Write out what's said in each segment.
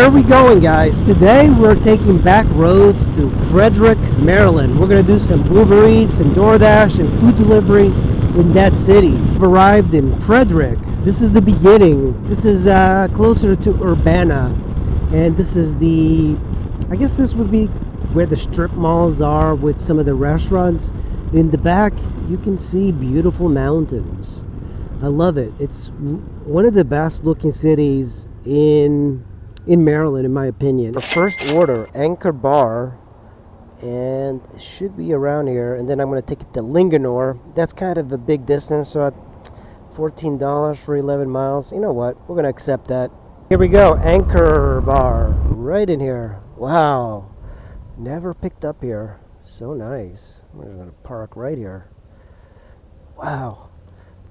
Where are we going, guys? Today we're taking back roads to Frederick, Maryland. We're going to do some Uber Eats and DoorDash and food delivery in that city. We've arrived in Frederick. This is the beginning. This is closer to Urbana, and this is I guess this would be where the strip malls are with some of the restaurants. In the back you can see beautiful mountains. I love it. It's one of the best looking cities in Maryland, in my opinion. The first order, Anchor Bar, and it should be around here. And then I'm going to take it to Linganore. That's kind of a big distance, so at $14 for 11 miles. You know what? We're going to accept that. Here we go, Anchor Bar, right in here. Wow, never picked up here. So nice. We're going to park right here. Wow.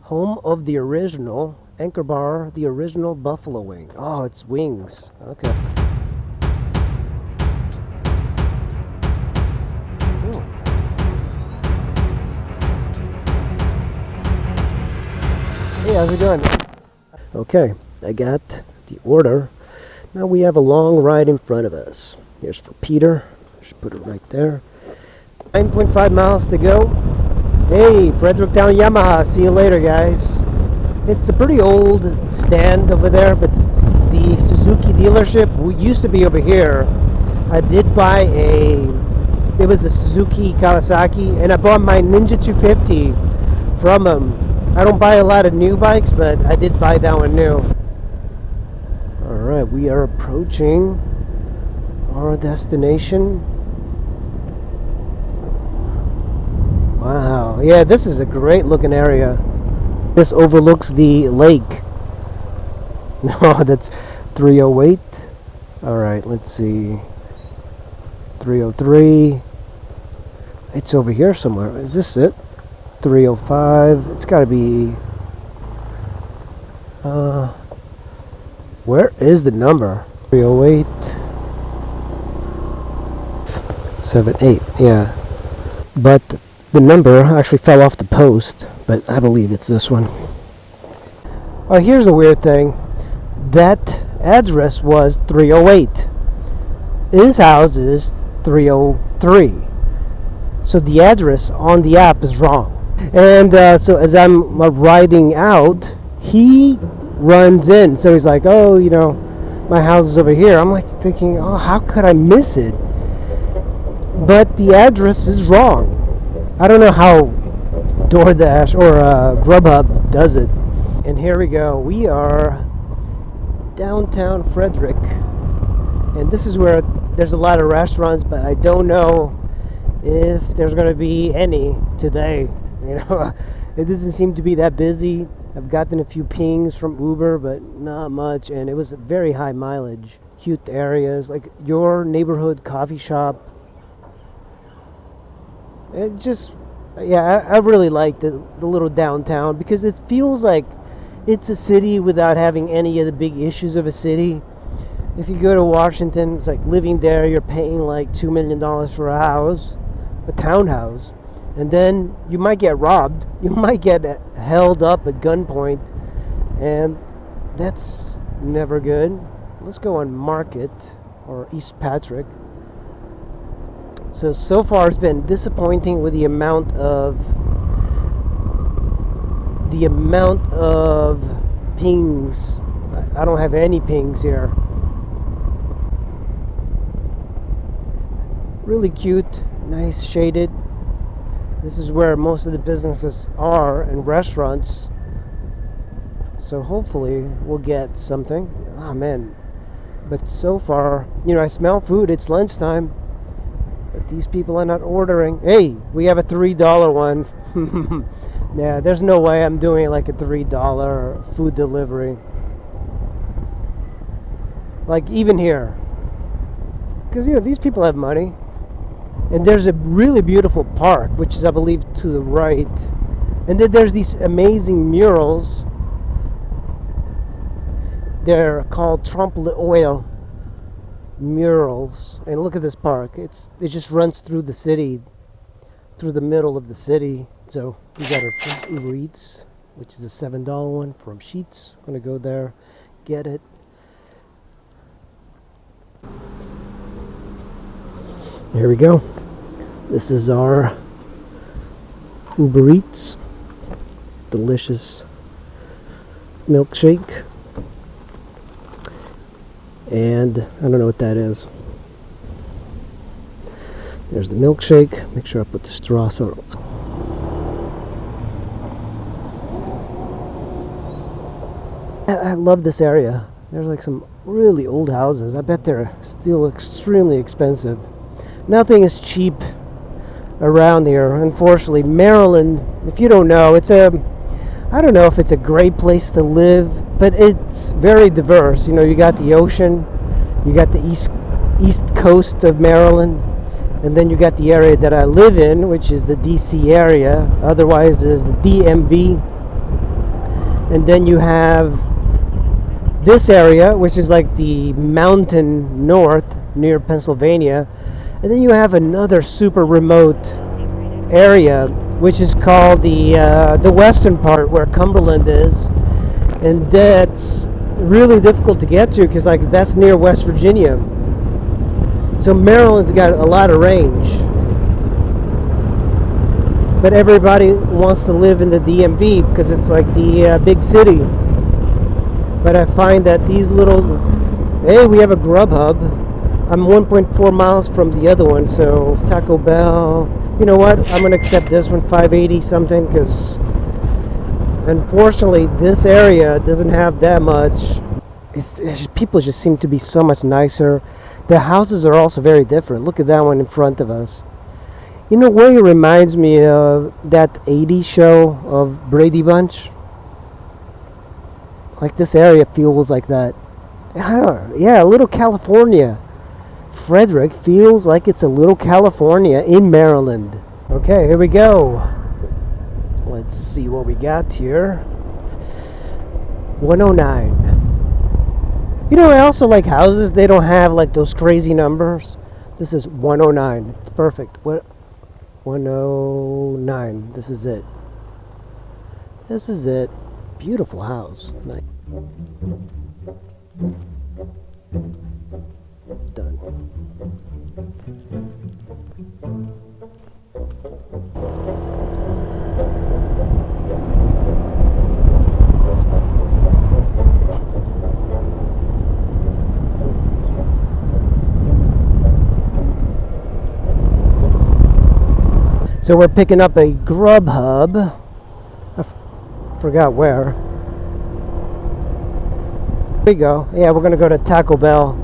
Home of the original Anchor Bar, the original buffalo wing. Oh, it's wings. Okay. Ooh. Hey, how's it going? Okay, I got the order. Now we have a long ride in front of us. Here's for Peter. I should put it right there. 9.5 miles to go. Hey, Fredericktown Yamaha. See you later, guys. It's a pretty old stand over there, but the Suzuki dealership used to be over here. I did buy it was a Suzuki Kawasaki, and I bought my Ninja 250 from them. I don't buy a lot of new bikes, but I did buy that one new. Alright, we are approaching our destination. Wow, yeah, this is a great looking area. This overlooks the lake. No, that's 308. Alright, let's see. 303. It's over here somewhere. Is this it? 305. It's gotta be... where is the number? 308. 78, yeah. But the number actually fell off the post, but I believe it's this one. Oh, here's a weird thing. That address was 308. His house is 303. So the address on the app is wrong. And so as I'm riding out, he runs in. So he's like, oh, you know, my house is over here. I'm like thinking, oh, how could I miss it? But the address is wrong. I don't know how DoorDash or Grubhub does it. And here we go. We are downtown Frederick. And this is where there's a lot of restaurants, but I don't know if there's going to be any today. You know, it doesn't seem to be that busy. I've gotten a few pings from Uber, but not much. And it was very high mileage. Cute areas, like your neighborhood coffee shop. It just, yeah, I really like the little downtown because it feels like it's a city without having any of the big issues of a city. If you go to Washington, it's like living there, you're paying like $2 million for a house, a townhouse, and then you might get robbed, you might get held up at gunpoint, and that's never good. Let's go on Market or East Patrick. So far it's been disappointing with the amount of pings. I don't have any pings here. Really cute, nice shaded. This is where most of the businesses are and restaurants. So hopefully we'll get something. Oh man. But so far, you know, I smell food. It's lunchtime. But these people are not ordering. Hey, we have a $3 one. Yeah, there's no way I'm doing like a $3 food delivery. Like even here. Because, you know, these people have money. And there's a really beautiful park, which is, I believe, to the right. And then there's these amazing murals. They're called Trompe l'Oeil murals. And look at this park. It just runs through the city, through the middle of the city. So we got our first Uber Eats, which is a $7 one from Sheets. I'm gonna go there, get it. Here we go. This is our Uber Eats delicious milkshake. And I don't know what that is. There's the milkshake. Make sure I put the straw so I love this area. There's like some really old houses. I bet they're still extremely expensive. Nothing is cheap around here, unfortunately. Maryland, if you don't know, I don't know if it's a great place to live, but it's very diverse. You know, you got the ocean, you got the east coast of Maryland, and then you got the area that I live in, which is the D.C. area. Otherwise, there's the DMV. And then you have this area, which is like the mountain north near Pennsylvania. And then you have another super remote area, which is called the western part, where Cumberland is. And that's really difficult to get to because like that's near West Virginia. So Maryland's got a lot of range. But everybody wants to live in the DMV because it's like the big city. But I find that these little... Hey, we have a Grubhub. I'm 1.4 miles from the other one, so Taco Bell... You know what? I'm going to accept this one, 580 something, because unfortunately this area doesn't have that much. People just seem to be so much nicer. The houses are also very different. Look at that one in front of us. You know where it reminds me of that 80s show of Brady Bunch? Like this area feels like that. Yeah, a little California. Frederick feels like it's a little California in Maryland. Okay, here we go. Let's see what we got here. 109. You know, I also like houses. They don't have like those crazy numbers. This is 109. It's perfect. What? 109. This is it. This is it. Beautiful house. Nice. Done. So we're picking up a Grubhub. I forgot where. There we go. Yeah, we're gonna go to Taco Bell.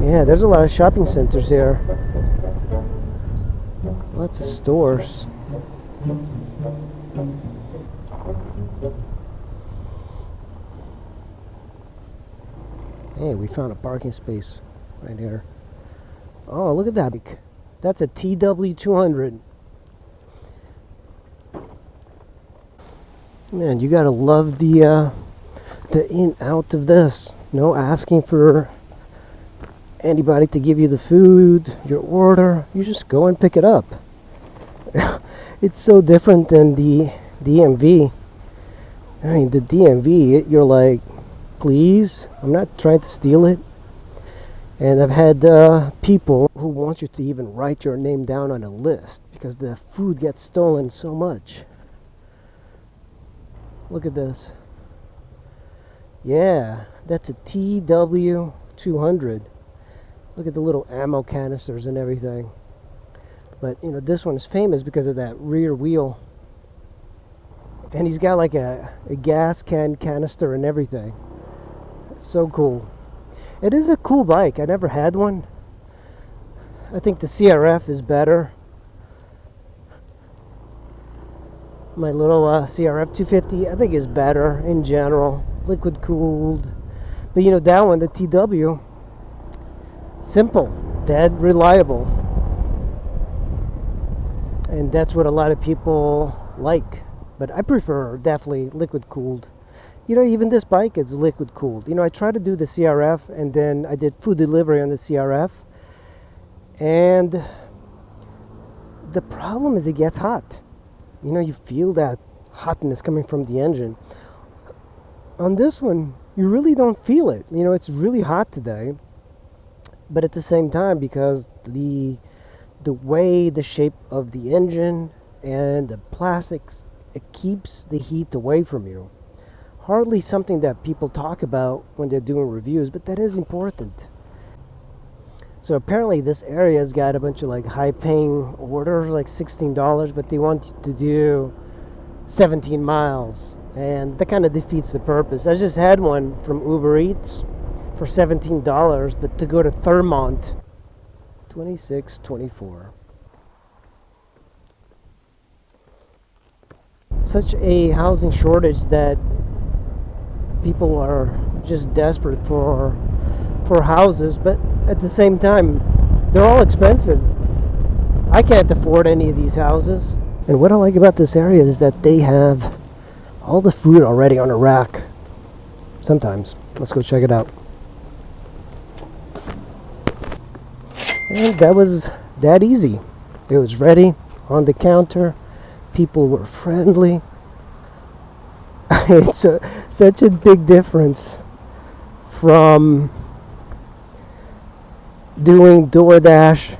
Yeah, there's a lot of shopping centers here. Lots of stores. Hey, we found a parking space right here. Oh, look at that. That's a TW200. Man, you gotta love the in out of this. No asking for anybody to give you the food, your order. You just go and pick it up. It's so different than the DMV. I mean, the DMV, you're like, please, I'm not trying to steal it. And I've had people who want you to even write your name down on a list because the food gets stolen so much. Look at this. Yeah, that's a TW200. Look at the little ammo canisters and everything. But, you know, this one's famous because of that rear wheel. And he's got like a gas canister and everything. It's so cool. It is a cool bike. I never had one. I think the CRF is better. My little CRF 250 I think is better in general. Liquid cooled. But you know, that one, the TW, simple, dead reliable. And that's what a lot of people like. But I prefer definitely liquid cooled. You know, even this bike is liquid cooled. You know, I tried to do the CRF and then I did food delivery on the CRF. And the problem is it gets hot. You know, you feel that hotness coming from the engine. On this one, you really don't feel it. You know, it's really hot today. but at the same time, because the way the shape of the engine and the plastics, it keeps the heat away from you. Hardly something that people talk about when they're doing reviews, but that is important. So apparently this area's got a bunch of like high paying orders, like $16, but they want you to do 17 miles, and that kind of defeats the purpose. I just had one from Uber Eats for $17, but to go to Thurmont, 26.24. Such a housing shortage that people are just desperate for houses, but at the same time, they're all expensive. I can't afford any of these houses. And what I like about this area is that they have all the food already on a rack. Sometimes. Let's go check it out. And that was that easy. It was ready on the counter. People were friendly. It's such a big difference from doing DoorDash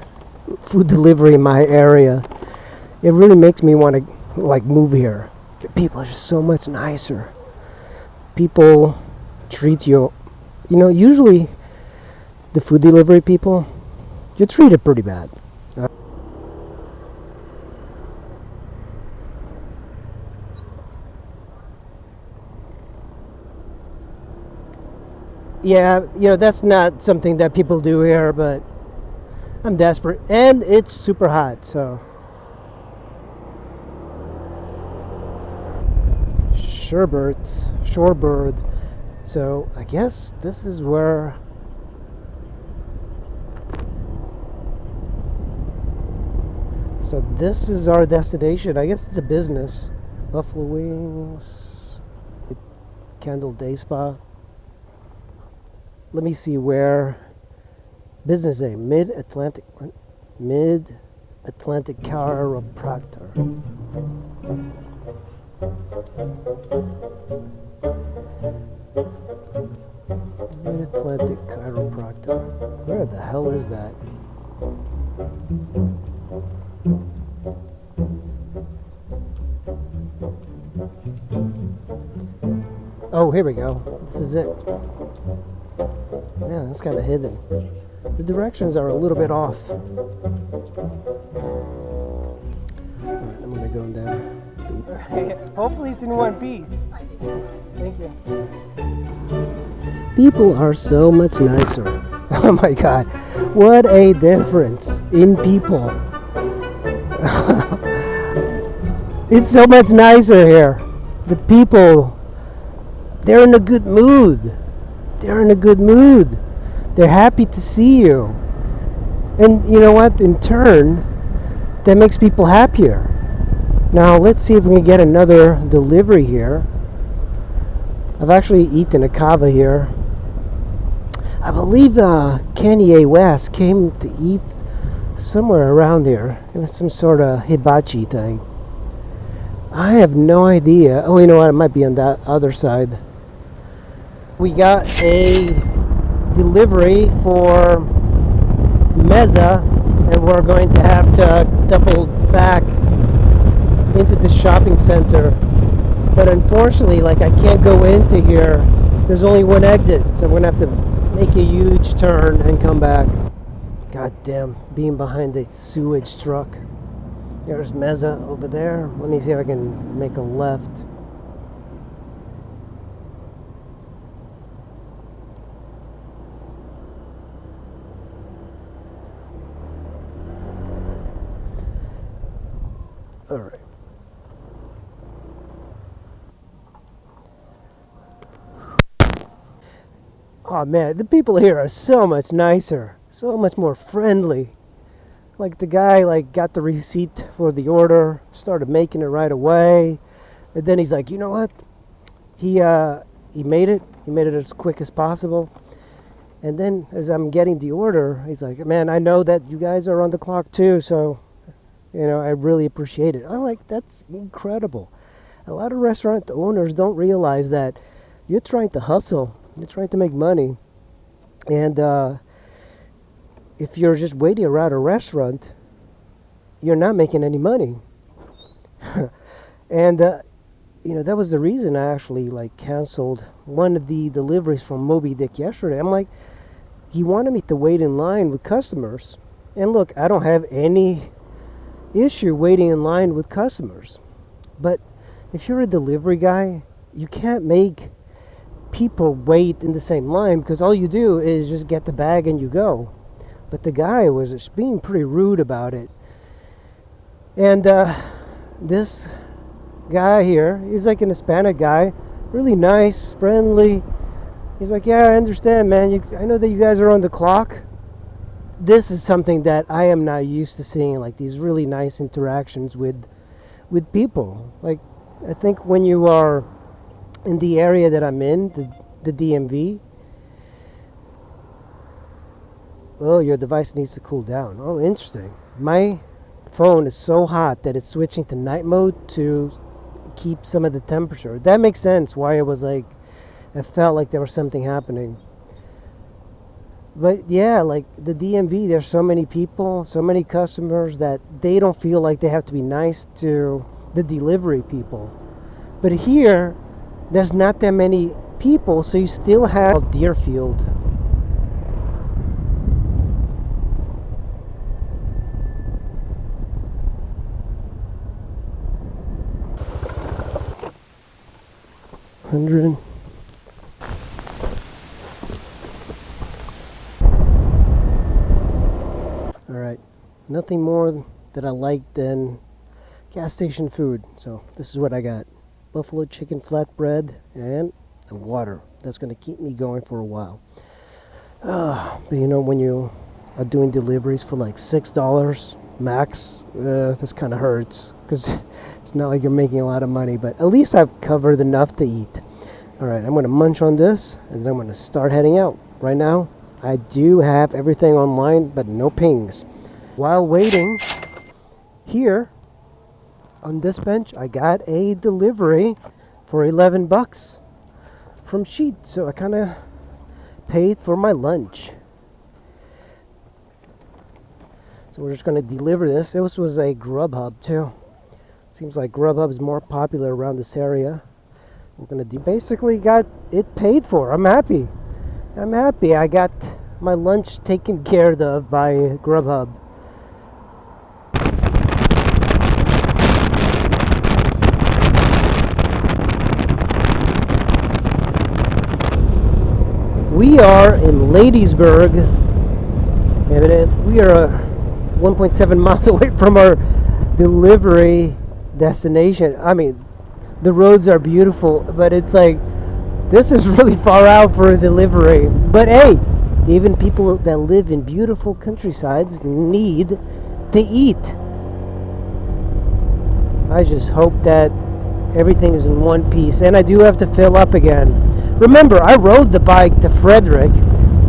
food delivery in my area. It really makes me want to like move here. The people are just so much nicer. People treat you, usually the food delivery people, you're treated pretty bad. Yeah, that's not something that people do here, but I'm desperate. And it's super hot, so. Shorebird. So I guess this is where. So this is our destination. I guess it's a business. Buffalo Wings, Candle Day Spa. Let me see where. Business name, Mid-Atlantic Chiropractor. Mid-Atlantic Chiropractor. Where the hell is that? Oh, here we go. This is it. Yeah, it's kind of hidden. The directions are a little bit off. Alright, I'm gonna go down. Hopefully it's in one piece. Thank you. People are so much nicer. Oh my god. What a difference in people. It's so much nicer here. The people, they're in a good mood. They're happy to see you. And you know what? In turn, that makes people happier. Now, let's see if we can get another delivery here. I've actually eaten a kava here. I believe Kanye West came to eat somewhere around here. It was some sort of hibachi thing. I have no idea. Oh, you know what? It might be on that other side. We got a delivery for Meza, and we're going to have to double back into the shopping center. But unfortunately, I can't go into here. There's only one exit, so we're going to have to make a huge turn and come back. God damn, being behind the sewage truck. There's Meza over there. Let me see if I can make a left. Alright. Oh man, the people here are so much nicer, so much more friendly. Like the guy got the receipt for the order, started making it right away, and then he's like, you know what? He made it. He made it as quick as possible. And then as I'm getting the order, he's like, man, I know that you guys are on the clock too, so I really appreciate it. I'm like, that's incredible. A lot of restaurant owners don't realize that you're trying to hustle. You're trying to make money. And if you're just waiting around a restaurant, you're not making any money. And that was the reason I actually like canceled one of the deliveries from Moby Dick yesterday. I'm like, he wanted me to wait in line with customers. And look, I don't have any issue waiting in line with customers. But if you're a delivery guy, you can't make people wait in the same line, because all you do is just get the bag and you go. But the guy was just being pretty rude about it. And this guy here, he's like an Hispanic guy, really nice, friendly. He's like, yeah, I understand, man. I know that you guys are on the clock. This is something that I am not used to seeing, like these really nice interactions with people. Like, I think when you are in the area that I'm in, the DMV, oh, your device needs to cool down. Oh, interesting. My phone is so hot that it's switching to night mode to keep some of the temperature. That makes sense why it was like, I felt like there was something happening. But yeah, like the DMV, there's so many people, so many customers that they don't feel like they have to be nice to the delivery people. But here, there's not that many people, so you still have Deerfield. $100. Alright, nothing more that I like than gas station food. So this is what I got. Buffalo chicken flatbread and water. That's going to keep me going for a while. But when you are doing deliveries for like $6 max, this kind of hurts, because it's not like you're making a lot of money, but at least I've covered enough to eat. Alright, I'm going to munch on this, and then I'm going to start heading out. Right now, I do have everything online, but no pings. While waiting, here, on this bench, I got a delivery for $11 from Sheet, so I kind of paid for my lunch. So we're just going to deliver this. This was a Grubhub, too. Seems like Grubhub is more popular around this area. We're going to basically got it paid for. I'm happy. I got my lunch taken care of by Grubhub. We are in Ladiesburg, and we are 1.7 miles away from our delivery destination. I mean, the roads are beautiful, but it's like, this is really far out for a delivery. But hey, even people that live in beautiful countrysides need to eat. I just hope that everything is in one piece, and I do have to fill up again. Remember, I rode the bike to Frederick,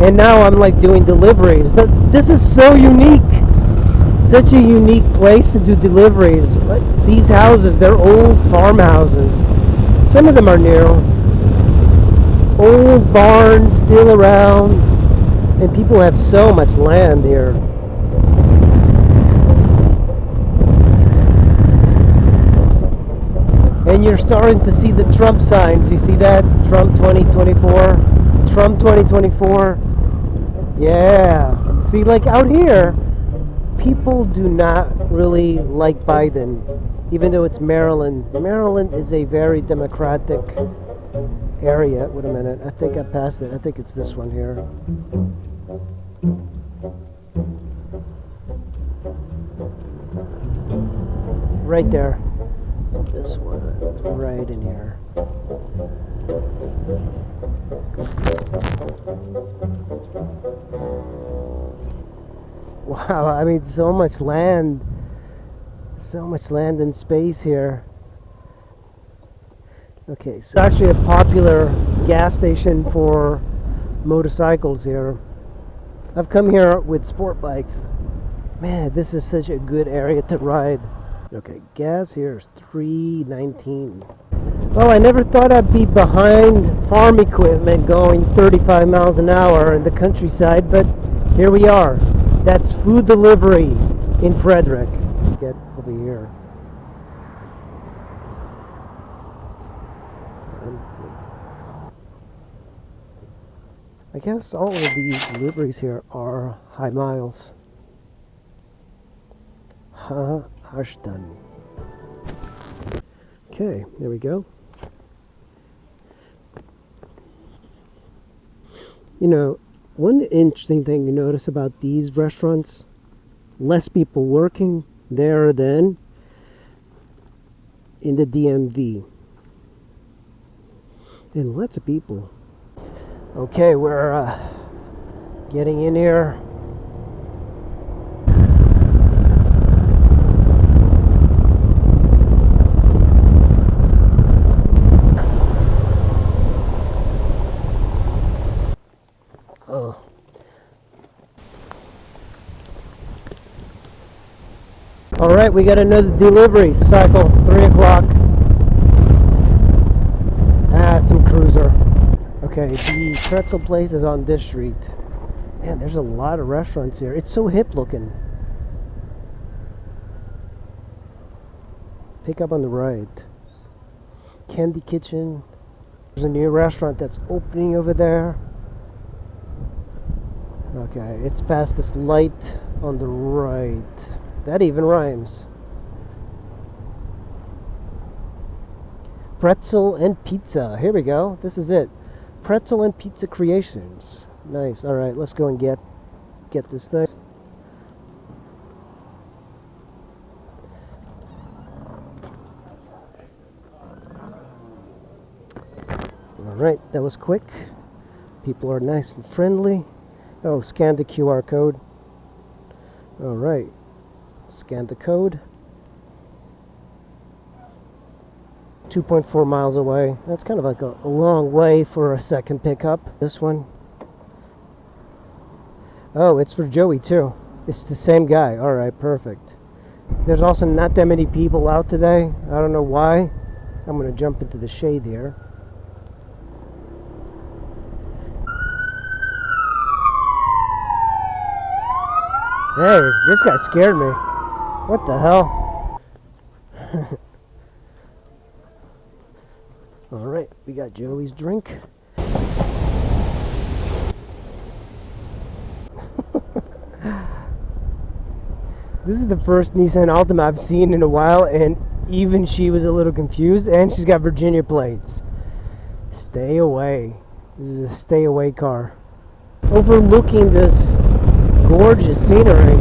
and now I'm like doing deliveries. But this is so unique. Such a unique place to do deliveries. Like, these houses, they're old farmhouses. Some of them are new. Old barns still around. And people have so much land here. And you're starting to see the Trump signs. You see that? Trump 2024. Trump 2024. Yeah. See, like out here, people do not really like Biden, even though it's Maryland. Maryland is a very democratic area. Wait a minute. I think I passed it. I think it's this one here. Right there. This one. Right in here. Wow, I mean, so much land and space here. Okay, so actually a popular gas station for motorcycles here. I've come here with sport bikes. Man, this is such a good area to ride. Okay, gas here is $3.19. Well, I never thought I'd be behind farm equipment going 35 miles an hour in the countryside, but here we are. That's food delivery in Frederick. Get over here. I guess all of these deliveries here are high miles. Ashton. Okay, there we go. You know, one interesting thing you notice about these restaurants, less people working there than in the DMV. And lots of people. Okay, we're getting in here. Oh. All right, we got another delivery cycle, 3 o'clock. It's some cruiser. Okay, the pretzel place is on this street. Man, there's a lot of restaurants here. It's so hip looking. Pick up on the right. Candy Kitchen. There's a new restaurant that's opening over there. Okay, it's past this light on the right. That even rhymes. Pretzel and pizza. Here we go. This is it. Pretzel and Pizza Creations. Nice. All right, let's go and get this thing. All right, that was quick. People are nice and friendly. Oh, scan the QR code. All right, scan the code. 2.4 miles away. That's kind of like a long way for a second pickup. This one. Oh, it's for Joey too. It's the same guy. All right, perfect. There's also not that many people out today. I don't know why. I'm going to jump into the shade here. Hey, this guy scared me. What the hell? Alright, we got Joey's drink. This is the first Nissan Altima I've seen in a while, and even she was a little confused, and she's got Virginia plates. Stay away. This is a stay away car. Overlooking this gorgeous scenery.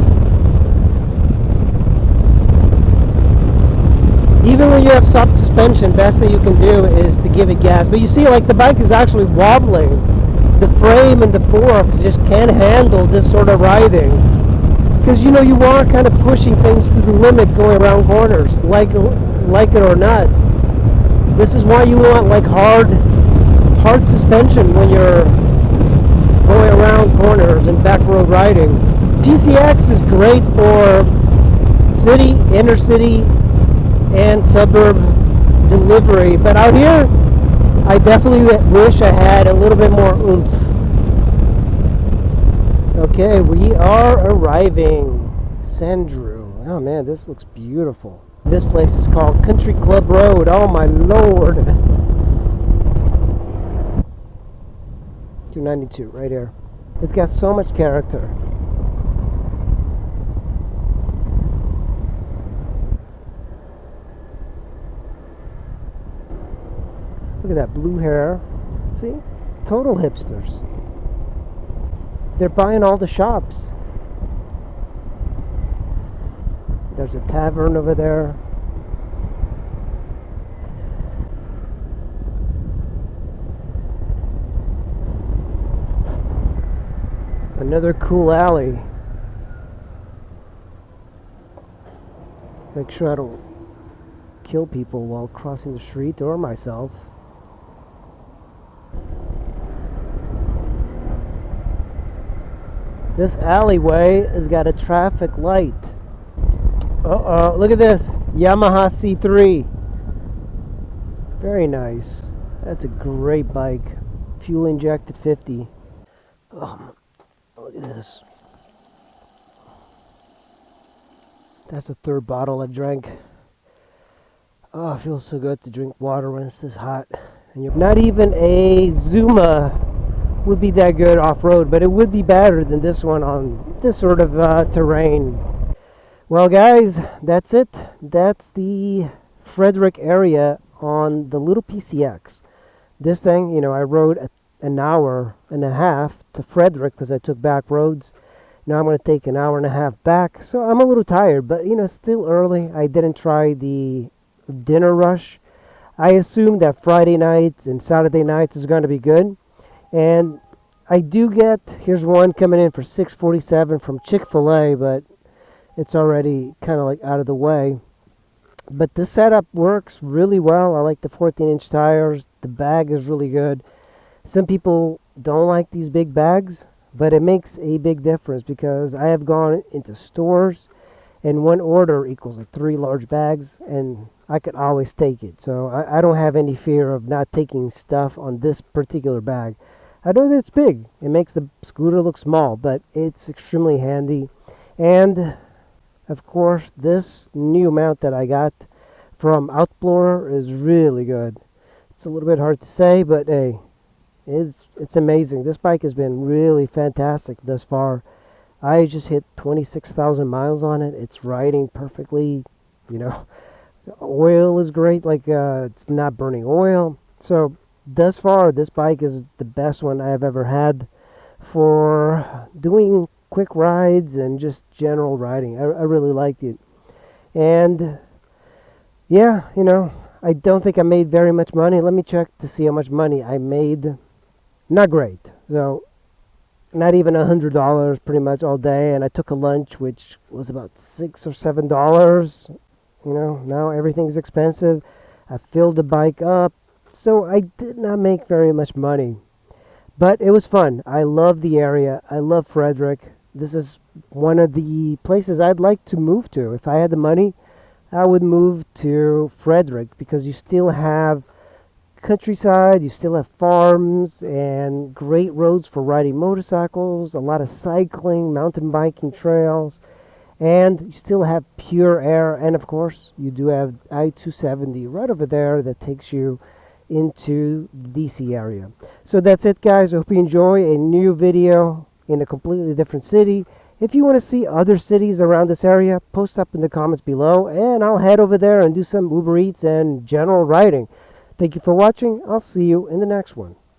Even when you have soft suspension, best thing you can do is to give it gas. But you see, like, the bike is actually wobbling. The frame and the forks just can't handle this sort of riding. Because, you know, you are kind of pushing things to the limit going around corners, like it or not. This is why you want, like, hard suspension when you're going around corners and back road riding. PCX is great for city, inner city, and suburb delivery, but out here I definitely wish I had a little bit more oomph. Okay, we are arriving. Sandrew. Oh man, this looks beautiful. This place is called Country Club Road. Oh my lord. 292 right here. It's got so much character. Look at that blue hair. See? Total hipsters. They're buying all the shops. There's a tavern over there. Another cool alley. Make sure I don't kill people while crossing the street or myself. This alleyway has got a traffic light. Uh-oh, look at this. Yamaha C3. Very nice. That's a great bike. Fuel injected 50. Oh, look at this. That's the third bottle I drank. Oh, it feels so good to drink water when it's this hot. And you're not even a Zuma would be that good off-road, but it would be better than this one on this sort of terrain. Well, guys, that's it. That's the Frederick area on the little PCX. This thing, you know, I rode an hour and a half to Frederick because I took back roads. Now I'm going to take an hour and a half back, so I'm a little tired, but you know, still early. I didn't try the dinner rush. I assume that Friday nights and Saturday nights is going to be good. And I do get, here's one coming in for $6.47 from Chick-fil-A, but it's already kind of like out of the way. But this setup works really well. I like the 14-inch tires. The bag is really good. Some people don't like these big bags, but it makes a big difference because I have gone into stores and one order equals like 3 large bags, and I could always take it. So I don't have any fear of not taking stuff on this particular bag. I know that it's big. It makes the scooter look small, but it's extremely handy. And of course, this new mount that I got from Outplorer is really good. It's a little bit hard to say, but hey, it's amazing. This bike has been really fantastic thus far. I just hit 26,000 miles on it. It's riding perfectly. You know, oil is great. Like it's not burning oil. So thus far, this bike is the best one I've ever had for doing quick rides and just general riding. I really liked it. And yeah, you know, I don't think I made very much money. Let me check to see how much money I made. Not great. So not even $100 pretty much all day. And I took a lunch, which was about $6 or $7. You know, now everything's expensive. I filled the bike up. So I did not make very much money. But it was fun. I love the area. I love Frederick. This is one of the places I'd like to move to. If I had the money, I would move to Frederick because you still have countryside, you still have farms and great roads for riding motorcycles, a lot of cycling, mountain biking trails, and you still have pure air. And of course, you do have I-270 right over there that takes you into the DC area. So that's it, guys. I hope you enjoy a new video in a completely different city. If you want to see other cities around this area, post up in the comments below and I'll head over there and do some Uber Eats and general riding. Thank you for watching. I'll see you in the next one.